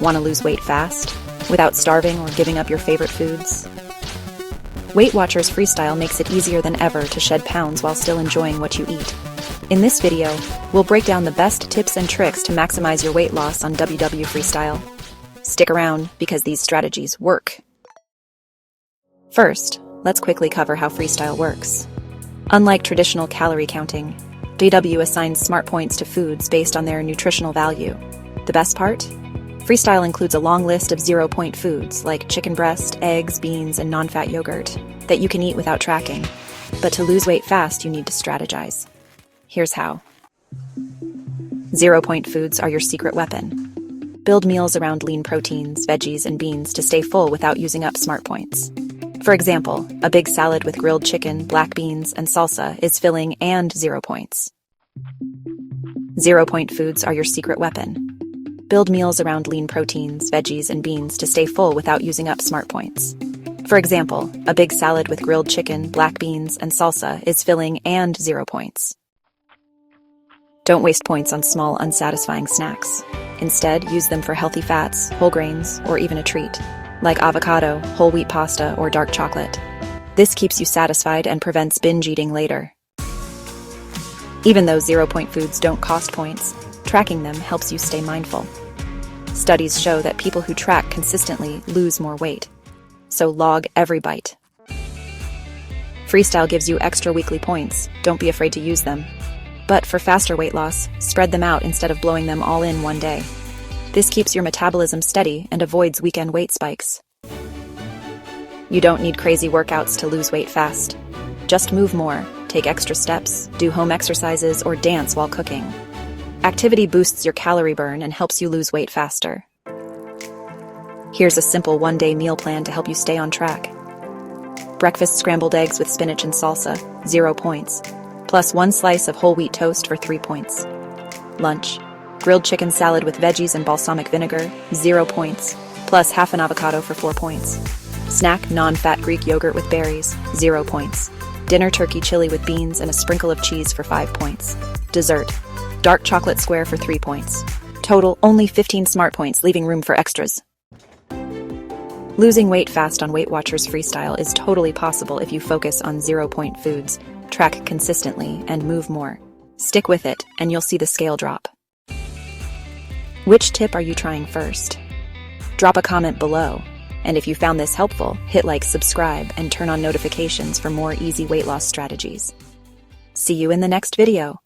Want to lose weight fast, without starving or giving up your favorite foods? Weight Watchers Freestyle makes it easier than ever to shed pounds while still enjoying what you eat. In this video, we'll break down the best tips and tricks to maximize your weight loss on WW Freestyle. Stick around, because these strategies work. First, let's quickly cover how Freestyle works. Unlike traditional calorie counting, WW assigns smart points to foods based on their nutritional value. The best part? Freestyle includes a long list of 0-point foods like chicken breast, eggs, beans, and non-fat yogurt that you can eat without tracking. But to lose weight fast, you need to strategize. Here's how. 0-point foods are your secret weapon. Build meals around lean proteins, veggies, and beans to stay full without using up smart points. For example, a big salad with grilled chicken, black beans, and salsa is filling and 0 points. 0-point foods are your secret weapon. Build meals around lean proteins, veggies, and beans to stay full without using up smart points. For example, a big salad with grilled chicken, black beans, and salsa is filling and 0 points. Don't waste points on small, unsatisfying snacks. Instead, use them for healthy fats, whole grains, or even a treat, like avocado, whole wheat pasta, or dark chocolate. This keeps you satisfied and prevents binge eating later. Even though 0-point foods don't cost points, tracking them helps you stay mindful. Studies show that people who track consistently lose more weight. So log every bite. Freestyle gives you extra weekly points. Don't be afraid to use them. But for faster weight loss, spread them out instead of blowing them all in one day. This keeps your metabolism steady and avoids weekend weight spikes. You don't need crazy workouts to lose weight fast. Just move more, take extra steps, do home exercises, or dance while cooking. Activity boosts your calorie burn and helps you lose weight faster. Here's a simple one-day meal plan to help you stay on track. Breakfast scrambled eggs with spinach and salsa, 0 points, plus 1 slice of whole wheat toast for 3 points. Lunch, grilled chicken salad with veggies and balsamic vinegar, 0 points, plus half an avocado for 4 points. Snack, non-fat Greek yogurt with berries, 0 points. Dinner, turkey chili with beans and a sprinkle of cheese for 5 points. Dessert, dark chocolate square for 3 points. Total, only 15 smart points, leaving room for extras. Losing weight fast on Weight Watchers Freestyle is totally possible if you focus on 0-point foods, track consistently, and move more. Stick with it, and you'll see the scale drop. Which tip are you trying first? Drop a comment below. And if you found this helpful, hit like, subscribe, and turn on notifications for more easy weight loss strategies. See you in the next video.